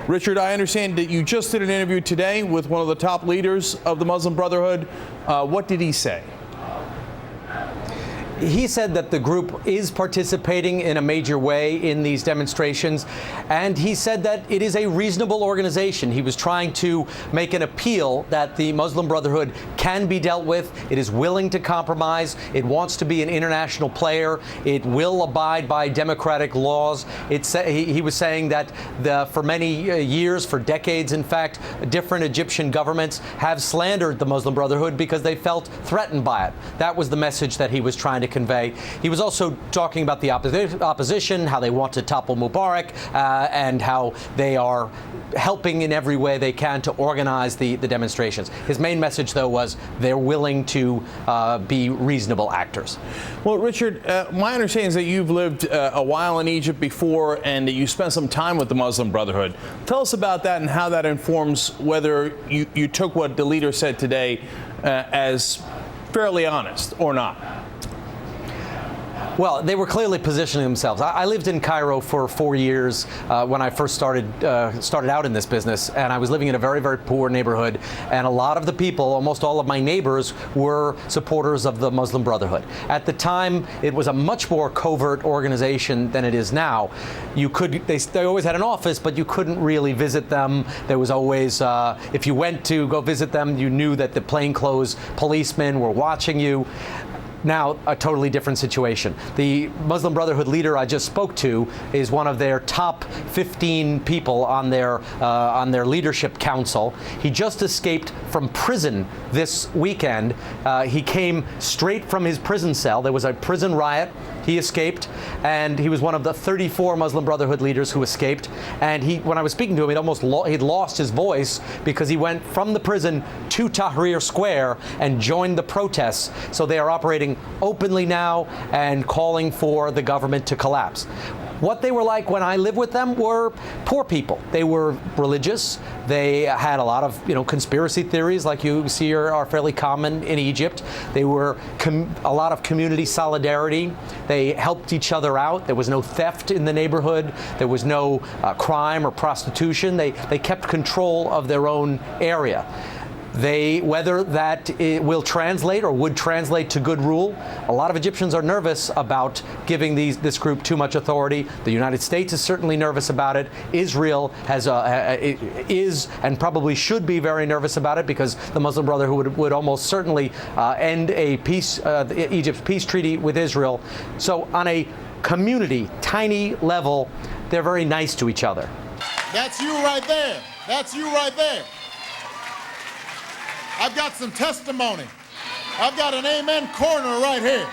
Richard, I understand that you just did an interview today with one of the top leaders of the Muslim Brotherhood. What did he say? He said that the group is participating in a major way in these demonstrations, and he said that it is a reasonable organization. He was trying to make an appeal that the Muslim Brotherhood can be dealt with. It is willing to compromise. It wants to be an international player. It will abide by democratic laws. He was saying that for many years, for decades, in fact, different Egyptian governments have slandered the Muslim Brotherhood because they felt threatened by it. That was the message that he was trying to convey. He was also talking about the opposition, how they want to topple Mubarak, and how they are helping in every way they can to organize the demonstrations. His main message, though, was they're willing to be reasonable actors. Well, Richard, my understanding is that you've lived a while in Egypt before and that you spent some time with the Muslim Brotherhood. Tell us about that and how that informs whether you took what the leader said today as fairly honest or not. Well, they were clearly positioning themselves. I lived in Cairo for 4 years when I first started out in this business, and I was living in a very, very poor neighborhood. And a lot of the people, almost all of my neighbors, were supporters of the Muslim Brotherhood. At the time, it was a much more covert organization than it is now. They always had an office, but you couldn't really visit them. There was always, if you went to go visit them, you knew that the plainclothes policemen were watching you. Now, a totally different situation. The Muslim Brotherhood leader I just spoke to is one of their top 15 people on their leadership council. He just escaped from prison this weekend. He came straight from his prison cell. There was a prison riot. He escaped, and he was one of the 34 Muslim Brotherhood leaders who escaped. And when I was speaking to him, he'd lost his voice because he went from the prison to Tahrir Square and joined the protests. So they are operating openly now and calling for the government to collapse. What they were like when I lived with them were poor people. They were religious. They had a lot of, conspiracy theories like you see are fairly common in Egypt. They were a lot of community solidarity. They helped each other out. There was no theft in the neighborhood. There was no crime or prostitution. They kept control of their own area. Whether that will translate or would translate to good rule, a lot of Egyptians are nervous about giving this group too much authority. The United States is certainly nervous about it. Israel is and probably should be very nervous about it because the Muslim Brotherhood would almost certainly end Egypt's peace treaty with Israel. So on a community, tiny level, they're very nice to each other. That's you right there. That's you right there. I've got some testimony. I've got an amen corner right here.